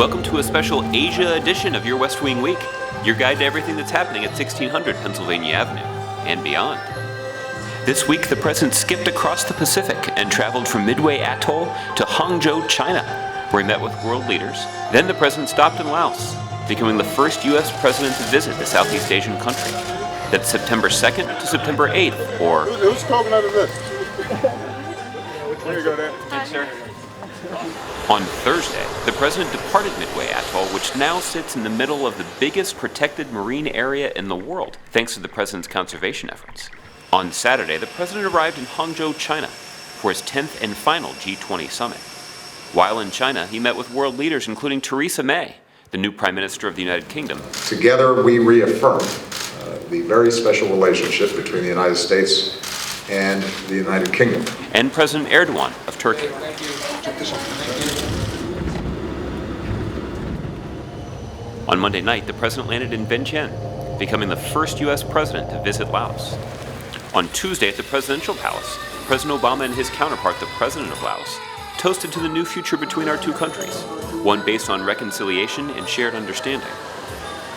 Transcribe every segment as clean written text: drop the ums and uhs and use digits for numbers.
Welcome to a special Asia edition of your West Wing Week, your guide to everything that's happening at 1600 Pennsylvania Avenue and beyond. This week, the president skipped across the Pacific and traveled from Midway Atoll to Hangzhou, China, where he met with world leaders. Then the president stopped in Laos, becoming the first U.S. president to visit the Southeast Asian country. That's September 2nd to September 8th, or... Whose coconut is this? There you go, Dan. Thanks, sir. On Thursday, the president departed Midway Atoll, which now sits in the middle of the biggest protected marine area in the world, thanks to the president's conservation efforts. On Saturday, the president arrived in Hangzhou, China, for his 10th and final G20 Summit. While in China, he met with world leaders including Theresa May, the new Prime Minister of the United Kingdom. Together, we reaffirm the very special relationship between the United States and the United Kingdom. And President Erdogan of Turkey. On Monday night, the president landed in Vientiane, becoming the first U.S. president to visit Laos. On Tuesday at the presidential palace, President Obama and his counterpart, the president of Laos, toasted to the new future between our two countries, one based on reconciliation and shared understanding.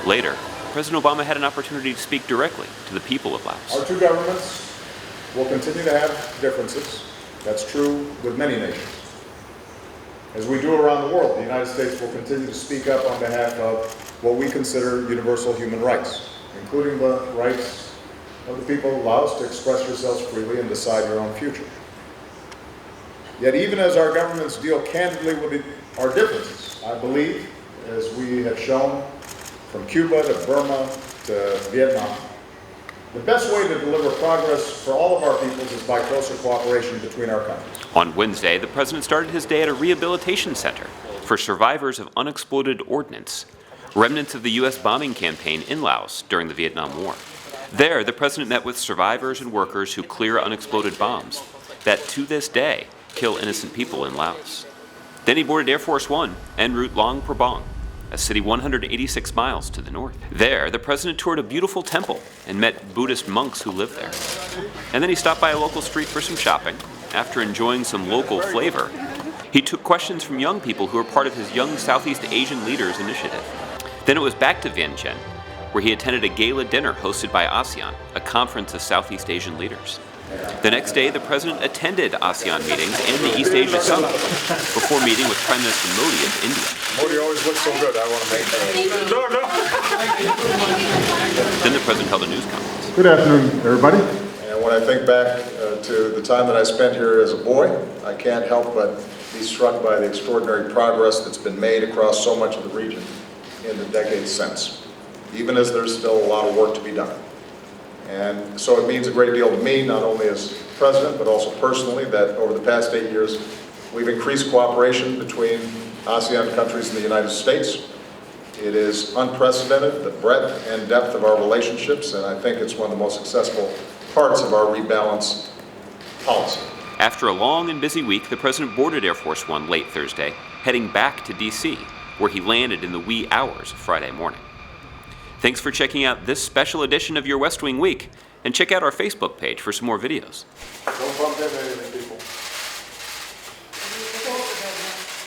Later, President Obama had an opportunity to speak directly to the people of Laos. Our two governments will continue to have differences. That's true with many nations. As we do around the world, the United States will continue to speak up on behalf of what we consider universal human rights, including the rights of the people of Laos to express yourselves freely and decide your own future. Yet even as our governments deal candidly with our differences, I believe, as we have shown from Cuba to Burma to Vietnam, the best way to deliver progress for all of our peoples is by closer cooperation between our countries. On Wednesday, the president started his day at a rehabilitation center for survivors of unexploded ordnance, remnants of the U.S. bombing campaign in Laos during the Vietnam War. There, the president met with survivors and workers who clear unexploded bombs that, to this day, kill innocent people in Laos. Then he boarded Air Force One en route Luang Prabang, a city 186 miles to the north. There, the president toured a beautiful temple and met Buddhist monks who live there. And then he stopped by a local street for some shopping. After enjoying some local flavor, he took questions from young people who are part of his Young Southeast Asian Leaders initiative. Then it was back to Vientiane, where he attended a gala dinner hosted by ASEAN, a conference of Southeast Asian leaders. The next day, the president attended ASEAN meetings and the East Asia Summit before meeting with Prime Minister Modi of India. Modi always looks so good, I want to make sure. No. Then the president held a news conference. Good afternoon, everybody. And when I think back to the time that I spent here as a boy, I can't help but be struck by the extraordinary progress that's been made across so much of the region in the decades since, even as there's still a lot of work to be done. And so it means a great deal to me, not only as president, but also personally, that over the past 8 years, we've increased cooperation between ASEAN countries and the United States. It is unprecedented, the breadth and depth of our relationships, and I think it's one of the most successful parts of our rebalance policy. After a long and busy week, the president boarded Air Force One late Thursday, heading back to D.C., where he landed in the wee hours of Friday morning. Thanks for checking out this special edition of your West Wing Week, and check out our Facebook page for some more videos. Don't bump into anything.